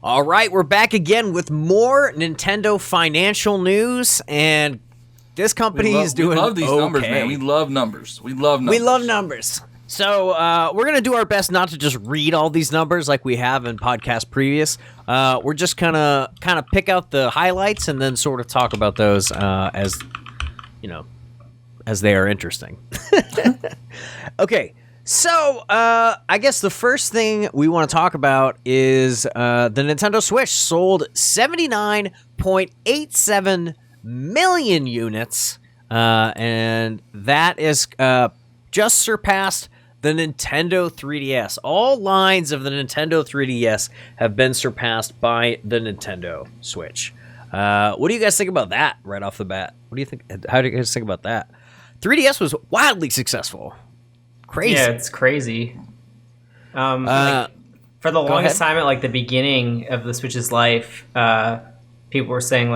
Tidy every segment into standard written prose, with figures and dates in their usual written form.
All right, we're back again with more Nintendo financial news, and this company is doing We love these numbers, okay. man. We love numbers. We love numbers. So we're going to do our best not to just read all these numbers like we have in podcast previous. We're just kind of pick out the highlights and then sort of talk about those as they are interesting. Okay. So, I guess the first thing we want to talk about is the Nintendo Switch sold 79.87 million units, and that is just surpassed the Nintendo 3DS. All lines of the Nintendo 3DS have been surpassed by the Nintendo Switch. What do you guys think about that right off the bat? What do you think? How do you guys think about that? 3DS was wildly successful. Crazy. Yeah, it's crazy. For the longest time at the beginning of the Switch's life, people were saying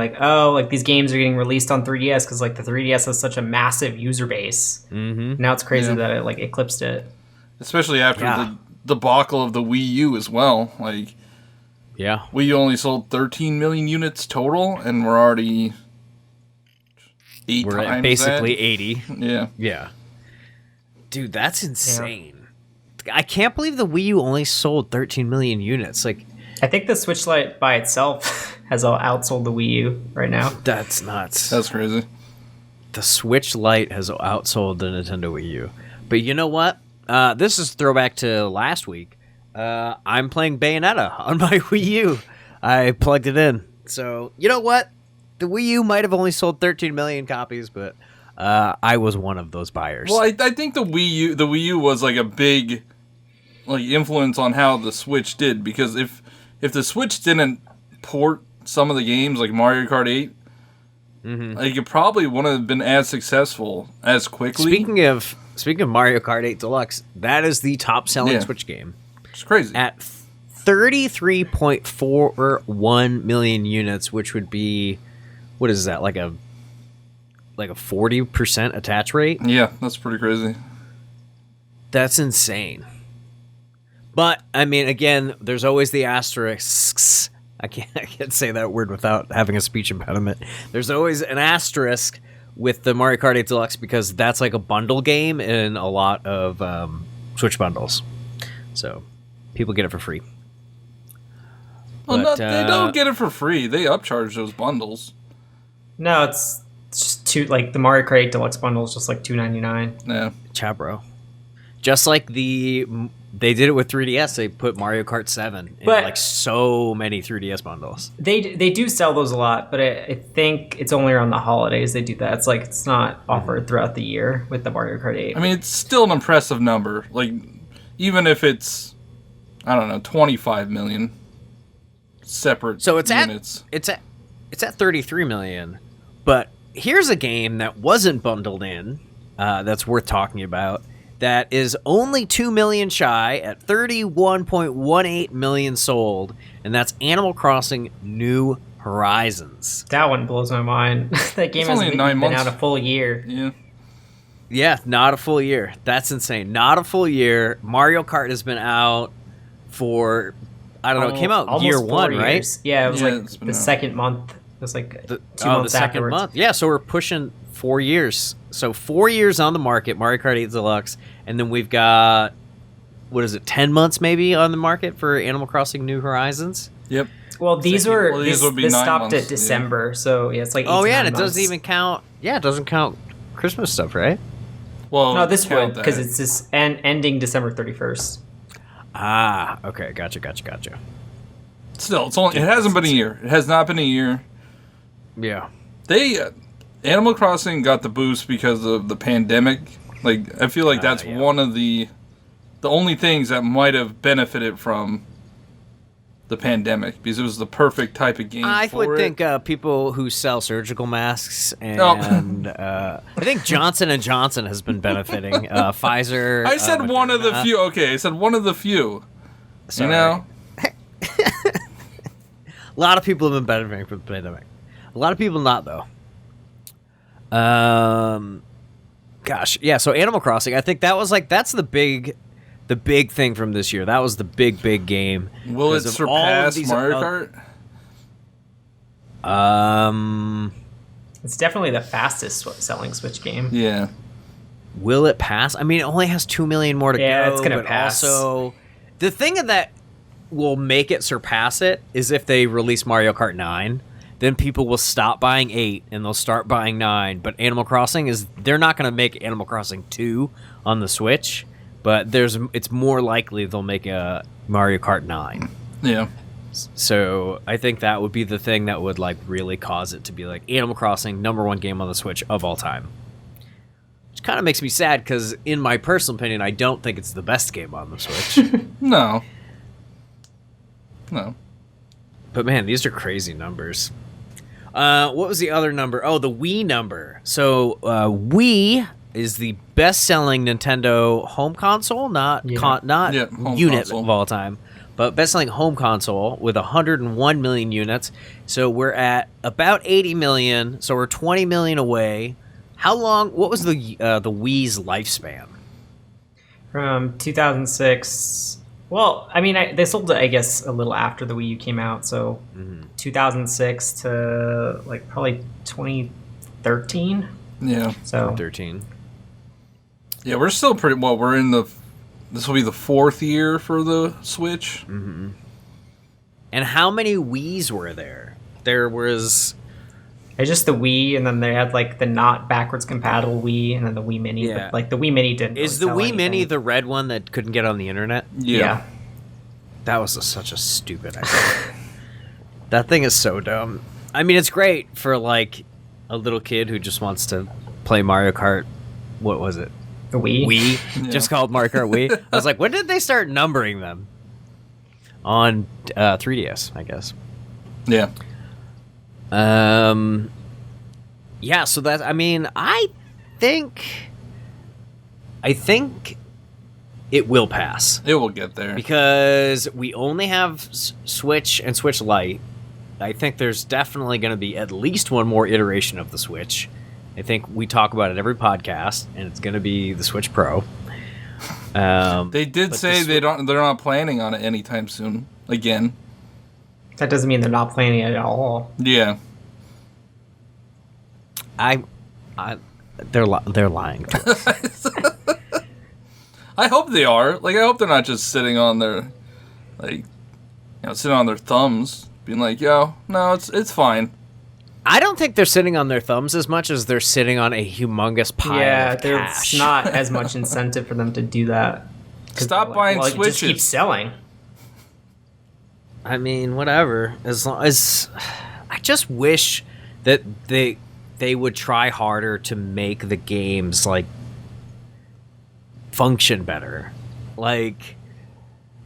these games are getting released on 3DS because the 3DS has such a massive user base. Mm-hmm. Now it's crazy that it eclipsed it. Especially after the debacle of the Wii U as well. Wii U only sold 13 million units total, and we're already we're at basically that. 80. Yeah. Yeah. Dude, that's insane. Yeah. I can't believe the Wii U only sold 13 million units. I think the Switch Lite by itself has outsold the Wii U right now. That's nuts. That's crazy. The Switch Lite has outsold the Nintendo Wii U. But you know what? This is a throwback to last week. I'm playing Bayonetta on my Wii U. I plugged it in. So, you know what? The Wii U might have only sold 13 million copies, but I was one of those buyers. Well, I think the Wii U was a big influence on how the Switch did, because if the Switch didn't port some of the games like Mario Kart 8, it probably wouldn't have been as successful as quickly. Speaking of Mario Kart 8 Deluxe, that is the top selling Switch game. It's crazy. At 33.41 million units, which would be, what is that, like a 40% attach rate? Yeah, that's pretty crazy. That's insane. But I mean, again, there's always the asterisks. I can't say that word without having a speech impediment. There's always an asterisk with the Mario Kart 8 Deluxe because that's a bundle game in a lot of Switch bundles. So people get it for free. Well, they don't get it for free. They upcharge those bundles. No, it's just the Mario Kart 8 Deluxe bundle is just $2.99. Yeah, ciao, bro. Just like they did it with 3DS. They put Mario Kart 7 in so many 3DS bundles. They do sell those a lot, but I think it's only around the holidays they do that. It's not offered throughout the year with the Mario Kart 8. I mean, it's still an impressive number. Even if it's 25 million separate units. It's at 33 million. But here's a game that wasn't bundled in that's worth talking about. That is only 2 million shy at 31.18 million sold, and that's Animal Crossing New Horizons. That one blows my mind. That game hasn't been out a full year. Yeah, not a full year. That's insane. Not a full year. Mario Kart has been out for, it came out year one, right? Yeah, it was the second month. It was 2 months afterwards. Month. Yeah, so we're pushing 4 years. So 4 years on the market, Mario Kart 8 Deluxe, and then we've got, 10 months maybe on the market for Animal Crossing New Horizons? Yep. Well, this stopped at December, so it's like 8 to 9 and it months. doesn't even count, it doesn't count Christmas stuff, right? Well, no, this would, because it's this ending December 31st. Ah, okay, gotcha. Still, it hasn't been a year. It has not been a year. Yeah. Animal Crossing got the boost because of the pandemic. I feel like that's one of the only things that might have benefited from the pandemic, because it was the perfect type of game I would think people who sell surgical masks and I think Johnson & Johnson has been benefiting. Pfizer. I said one of the few. Okay, I said one of the few. Sorry. A lot of people have been benefiting from the pandemic. A lot of people not, though. Gosh, yeah. So Animal Crossing, I think that's the big the big thing from this year. That was the big game. Will it surpass Mario Kart? It's definitely the fastest selling Switch game. Yeah. Will it pass? I mean, it only has 2 million more to go. Yeah, it's gonna but pass. Also, the thing that will make it surpass it is if they release Mario Kart 9. Then people will stop buying 8 and they'll start buying 9. But Animal Crossing they're not going to make Animal Crossing 2 on the Switch, but it's more likely they'll make a Mario Kart 9. Yeah. So I think that would be the thing that would like really cause it to be like Animal Crossing #1 game on the Switch of all time. Which kind of makes me sad because in my personal opinion, I don't think it's the best game on the Switch. No. But man, these are crazy numbers. What was the other number? Oh, the Wii number. So Wii is the best-selling Nintendo home console, not home unit console of all time. But best-selling home console with 101 million units. So we're at about 80 million. So we're 20 million away. How long? What was the Wii's lifespan? From 2006. Well, I mean, they sold it, I guess, a little after the Wii U came out. So 2006 to like probably 2013. Yeah. So 13. Yeah, we're still pretty well. This will be the 4th year for the Switch. Mm-hmm. And how many Wiis were there? There was... It's just the Wii, and then they had like the not backwards compatible Wii, and then the Wii Mini. Yeah. But like the Wii Mini didn't. Is really the sell Wii Mini anything. the red one that couldn't get on the internet? Yeah. That was such a stupid idea. That thing is so dumb. I mean, it's great for like a little kid who just wants to play Mario Kart. What was it? The Wii. Wii, just called Mario Kart Wii. I was like, when did they start numbering them? On 3DS, I guess. Yeah. Yeah. So that I mean, I think it will pass. It will get there. Because we only have Switch and Switch Lite. I think there's definitely going to be at least one more iteration of the Switch. I think we talk about it every podcast, and it's going to be the Switch Pro. They did say they're not planning on it anytime soon. Again. That doesn't mean they're not planning it at all. Yeah. They're lying to us. I hope they are. Like, I hope they're not just sitting on their, sitting on their thumbs, being like, "Yo, no, it's fine." I don't think they're sitting on their thumbs as much as they're sitting on a humongous pile of cash. There's not as much incentive for them to do that. Stop buying Switches. Switches. Just keep selling. I mean, whatever. As long as I just wish that they would try harder to make the games like function better. Like,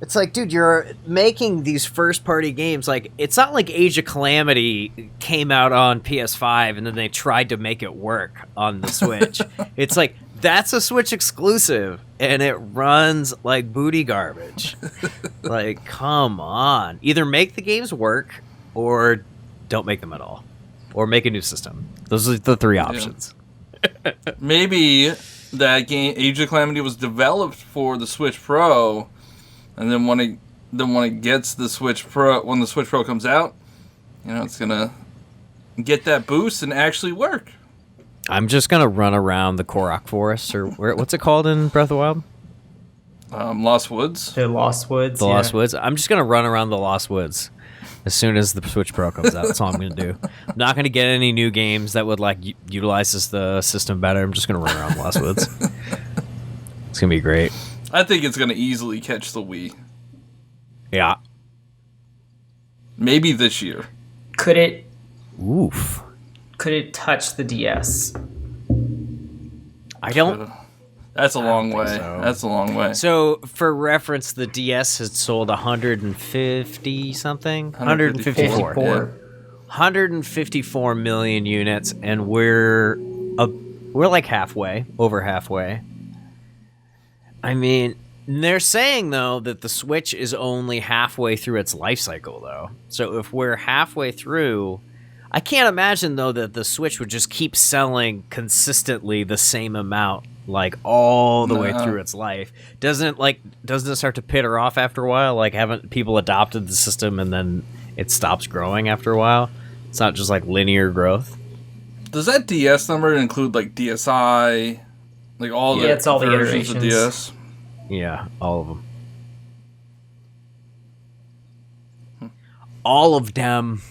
it's like, dude, you're making these first-party games. Like, it's not like Age of Calamity came out on PS5 and then they tried to make it work on the Switch. It's like, that's a Switch exclusive, and it runs like booty garbage. Like, come on. Either make the games work, or don't make them at all. Or make a new system. Those are the three options. Yeah. Maybe that game, Age of Calamity, was developed for the Switch Pro, and then when it gets the Switch Pro, when the Switch Pro comes out, it's gonna get that boost and actually work. I'm just gonna run around the Korok Forest, or what's it called in Breath of the Wild? Lost Woods. The Lost Woods. The Lost Woods. I'm just gonna run around the Lost Woods as soon as the Switch Pro comes out. That's all I'm gonna do. I'm not gonna get any new games that would like utilize the system better. I'm just gonna run around the Lost Woods. It's gonna be great. I think it's gonna easily catch the Wii. Yeah. Maybe this year. Could it Oof. touch the DS? I don't. That's a long way. so. That's a long way. So, for reference, the DS has sold 150 something, 154. 154 million units, and we're like halfway, over halfway. I mean, they're saying though that the Switch is only halfway through its life cycle, though. So if we're halfway through, I can't imagine though that the Switch would just keep selling consistently the same amount like all the way through its life. Doesn't it start to peter off after a while? Like, haven't people adopted the system and then it stops growing after a while? It's not just like linear growth. Does that DS number include like DSi, like all the it's all the versions iterations. of DS? Yeah, all of them. All of them.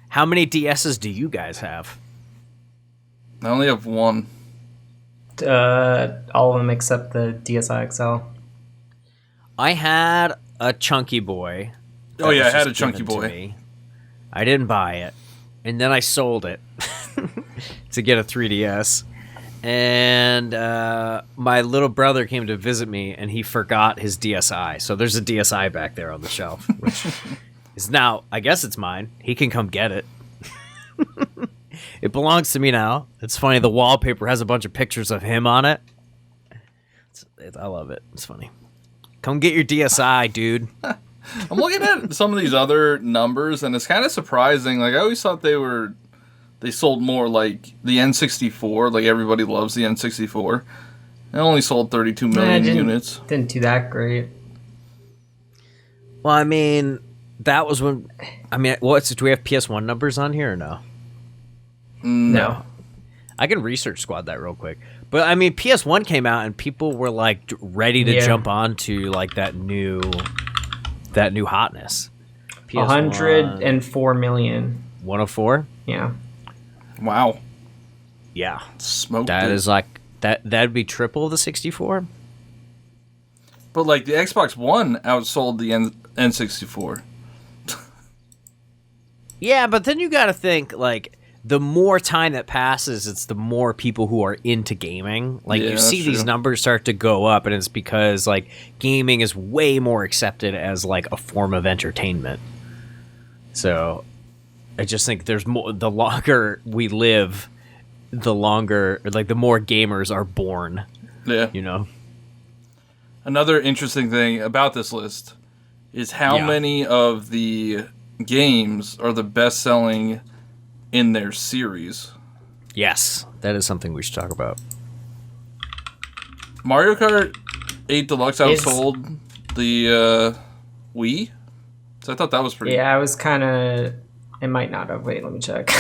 How many DSs do you guys have? I only have one. All of them except the DSi XL. I had a chunky boy. Oh yeah, I was had a just chunky given to boy. me. I didn't buy it, and then I sold it to get a 3DS. And my little brother came to visit me, and he forgot his DSi. So there's a DSi back there on the shelf, which is now, I guess it's mine. He can come get it. It belongs to me now. It's funny. The wallpaper has a bunch of pictures of him on it. I love it. It's funny. Come get your DSi, dude. I'm looking at some of these other numbers, and it's kind of surprising. Like, I always thought they sold more, like the N64. Like, everybody loves the N64. It only sold 32 million units. Didn't do that great. Well, I mean, that was when. I mean, do we have PS1 numbers on here or no? No. I can research squad that real quick. But I mean, PS1 came out and people were like ready to jump on to like that new hotness. PS1, 104 million. 104? Yeah. Wow. Yeah. Smoked That it. is like that'd be triple the 64. But like the Xbox One outsold the N64. Yeah, but then you got to think like the more time that passes, it's the more people who are into gaming. Like Yeah, you see that's these true. numbers start to go up, and it's because like gaming is way more accepted as like a form of entertainment. So I just think there's more. The longer we live, the longer like the more gamers are born. Yeah. You know. Another interesting thing about this list is how many of the games are the best-selling in their series. Yes, that is something we should talk about. Mario Kart 8 Deluxe outsold the Wii. So I thought that was pretty. Yeah, I was kind of. It might not have. Wait, let me check.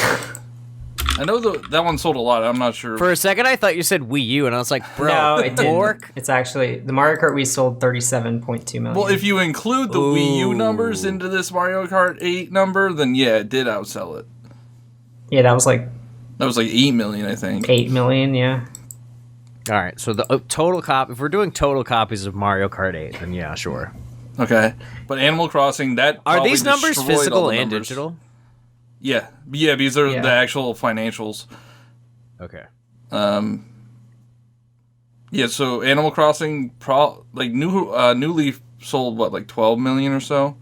I know that one sold a lot. I'm not sure. For a second, I thought you said Wii U, and I was like, bro, No, it didn't. dork. It's actually the Mario Kart Wii sold 37.2 million. Well, if you include the Wii U Ooh. numbers into this Mario Kart 8 number, then yeah, it did outsell it. Yeah, that was like That was like 8 million, I think. 8 million. Yeah. All right, so the total if we're doing total copies of Mario Kart 8, then yeah, sure. Okay, but Animal Crossing, that Are probably these numbers destroyed all physical the and numbers. digital? Yeah, these are Yeah. the actual financials. Okay. Yeah, so Animal Crossing, New Leaf sold what, like 12 million or so.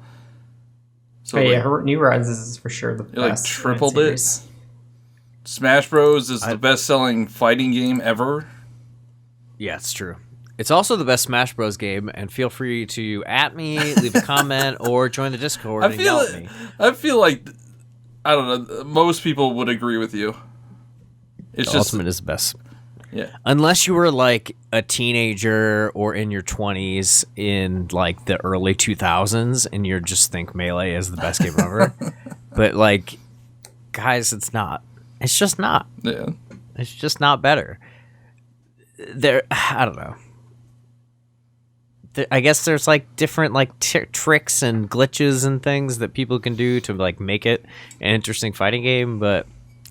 So But yeah, like, New Horizons is for sure the like, best. tripled in it. that series. Smash Bros is the best-selling fighting game ever. Yeah, it's true. It's also the best Smash Bros. Game, and feel free to at me, leave a comment, or join the Discord and yell at me. I feel like, I don't know, most people would agree with you. It's The just, Ultimate is the best. yeah. Unless you were like a teenager or in your 20s in like the early 2000s and you just think Melee is the best game ever. But like, guys, it's not. It's just not. Yeah. It's just not better. I don't know. I guess there's like different like tricks and glitches and things that people can do to like make it an interesting fighting game, but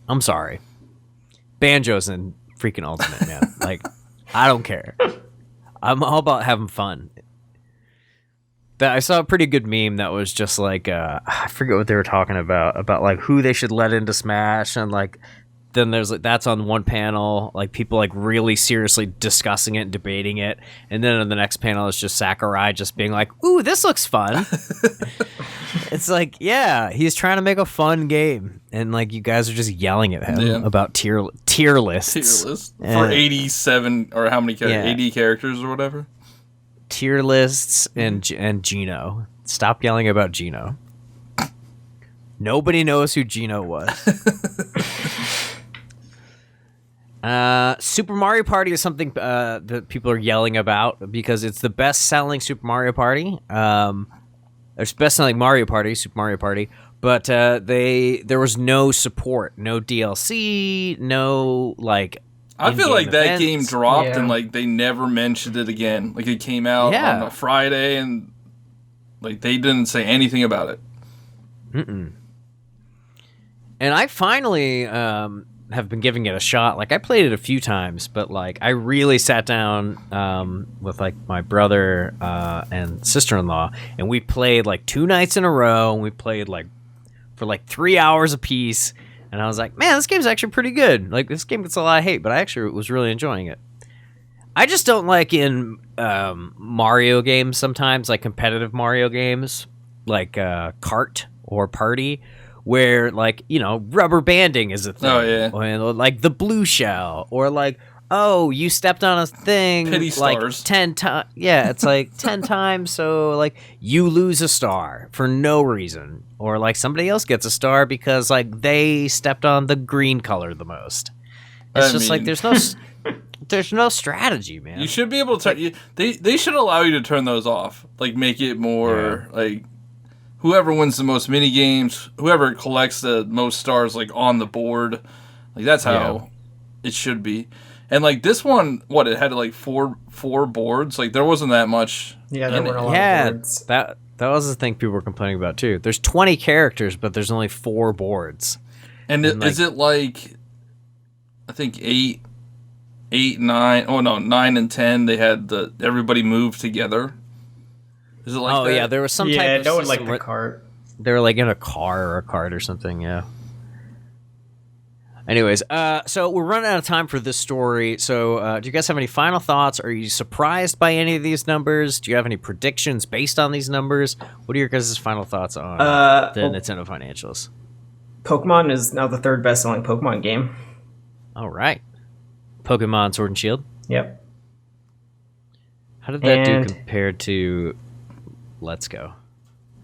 I'm sorry. Banjo's in freaking Ultimate, man. Like, I don't care. I'm all about having fun. I saw a pretty good meme that was just like, I forget what they were talking about like who they should let into Smash, and like, then there's like, that's on one panel, like people like really seriously discussing it and debating it. And then on the next panel, it's just Sakurai just being like, ooh, this looks fun. It's like, yeah, he's trying to make a fun game. And like, you guys are just yelling at him about tier lists. Tier list for 87 or how many 80 characters or whatever. Tier lists and Gino. Stop yelling about Gino. Nobody knows who Gino was. Super Mario Party is something that people are yelling about because it's the best-selling Super Mario Party. It's best-selling Mario Party, Super Mario Party, but there was no support, no DLC, no like. I feel like that events. game dropped and like they never mentioned it again. Like it came out on a Friday and like they didn't say anything about it. Mm-mm. And I finally have been giving it a shot. Like I played it a few times, but like I really sat down with like my brother and sister-in-law, and we played like 2 nights in a row. And we played like for like 3 hours apiece. And I was like, man, this game's actually pretty good. Like, this game gets a lot of hate, but I actually was really enjoying it. I just don't like in Mario games sometimes, like competitive Mario games, like Kart or Party, where, like, you know, rubber banding is a thing. Oh, yeah. Or, like, the blue shell. Or, like, oh, you stepped on a thing Pity like stars. 10 times. Yeah, it's like 10 times, so, like, you lose a star for no reason. Or, like, somebody else gets a star because, like, they stepped on the green color the most. It's like there's no strategy, man. You should be able to they should allow you to turn those off. Like, make it more, like, whoever wins the most mini games, whoever collects the most stars, like, on the board. Like, that's how it should be. And, like, this one, it had, like, four boards? Like, there wasn't that much. Yeah, there weren't a lot of boards. That was the thing people were complaining about, too. There's 20 characters, but there's only 4 boards. And is it, like, I think 8, 9, 9 and 10, they had everybody move together? Is it like that? Yeah, there was some type of no one system liked the cart. They were, like, in a car or a cart or something, yeah. Anyways, so we're running out of time for this story. So do you guys have any final thoughts? Are you surprised by any of these numbers? Do you have any predictions based on these numbers? What are your guys' final thoughts on the Nintendo financials? Pokemon is now the 3rd best-selling Pokemon game. All right. Pokemon Sword and Shield? Yep. How did that do compared to Let's Go?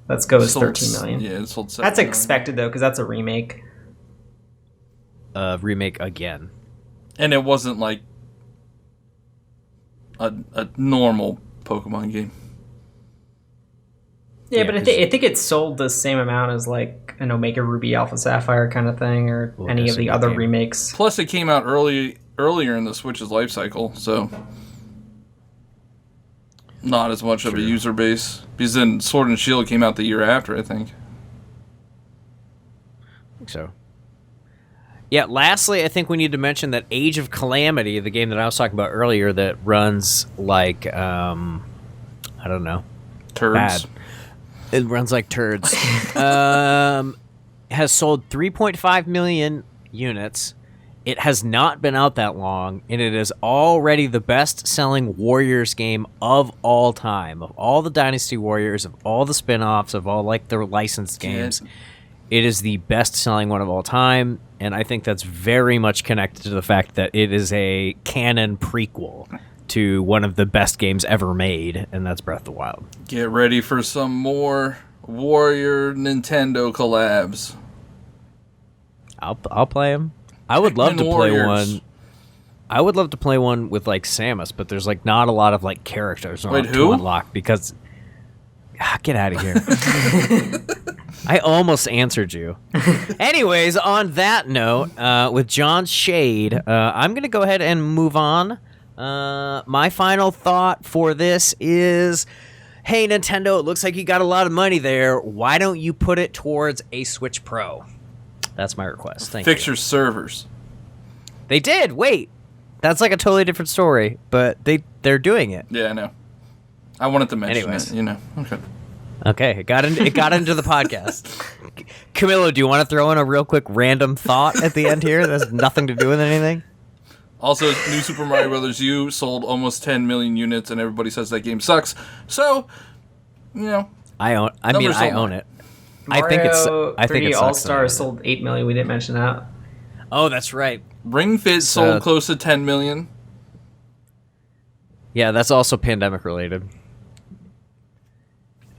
Let's Go is 13 million. Yeah, it sold 7 That's million. expected, though, because that's a remake. Remake again. And it wasn't like a normal Pokemon game. Yeah, but I think it sold the same amount as like an Omega Ruby Alpha Sapphire kind of thing, or any of the other remakes. Plus, it came out earlier in the Switch's life cycle, so not as much of a user base. Because then Sword and Shield came out the year after, I think. I think so. Yeah, lastly, I think we need to mention that Age of Calamity, the game that I was talking about earlier that runs like, I don't know. Turds. Bad. It runs like turds. Has sold 3.5 million units. It has not been out that long, and it is already the best-selling Warriors game of all time. Of all the Dynasty Warriors, of all the spin-offs, of all like the licensed games. It is the best-selling one of all time, and I think that's very much connected to the fact that it is a canon prequel to one of the best games ever made, and that's Breath of the Wild. Get ready for some more Warrior Nintendo collabs. I'll play them. I would love to play one. I would love to play one with like Samus, but there's like not a lot of like characters to unlock because get out of here. I almost answered you. Anyways, on that note, with John's shade, I'm going to go ahead and move on. My final thought for this is, hey, Nintendo, it looks like you got a lot of money there. Why don't you put it towards a Switch Pro? That's my request. Thank you. Fix your servers. They did. Wait. That's like a totally different story, but they're doing it. Yeah, I know. I wanted to mention Anyways. it, you know. Okay, it got into the podcast. Camilo, do you want to throw in a real quick random thought at the end here that has nothing to do with anything? Also, New Super Mario Bros. U sold almost 10 million units, and everybody says that game sucks. So, you know, I own it. Mario I think it's 3D sucks. All-Stars sold 8 million. We didn't mention that. Oh, that's right. Ring Fit sold close to 10 million. Yeah, that's also pandemic related.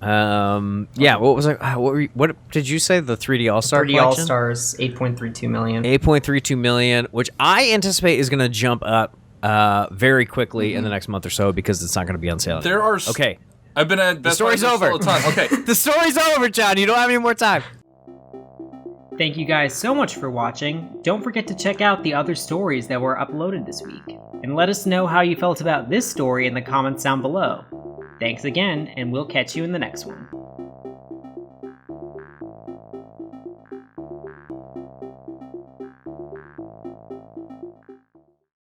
Yeah. What was I? What did you say? The 3D All Star 3D All Stars, 8.32 million. 8.32 million, which I anticipate is going to jump up very quickly in the next month or so because it's not going to be on sale. There are okay. I've been at Best Buy story's over. all the time. Okay. The story's over, John. You don't have any more time. Thank you guys so much for watching. Don't forget to check out the other stories that were uploaded this week. And let us know how you felt about this story in the comments down below. Thanks again, and we'll catch you in the next one.